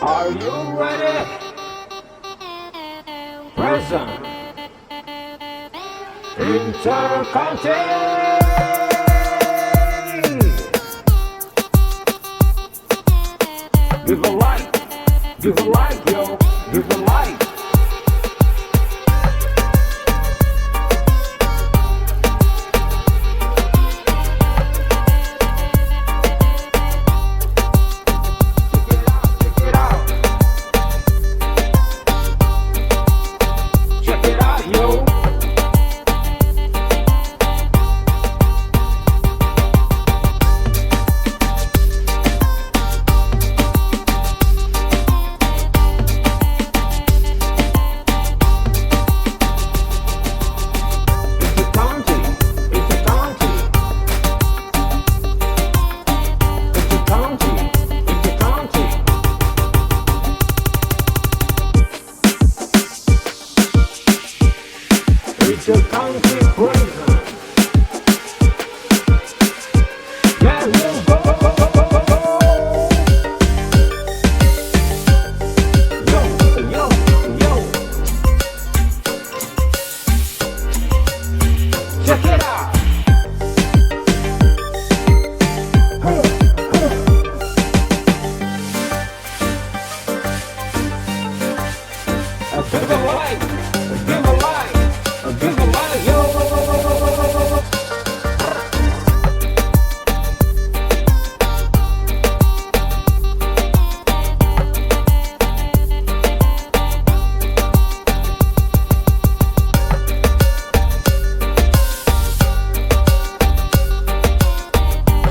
Are you ready? Present. Intercontinental. Give a like, yo, give a like. Check it out, yo. It's a country prison. Yeah, we'll go, go, go, go, go, go, go. Yo, yo, yo. Check it out. Give a like, give a like. Give a like, yo.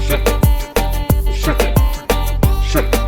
Shake it, shake it, shake it.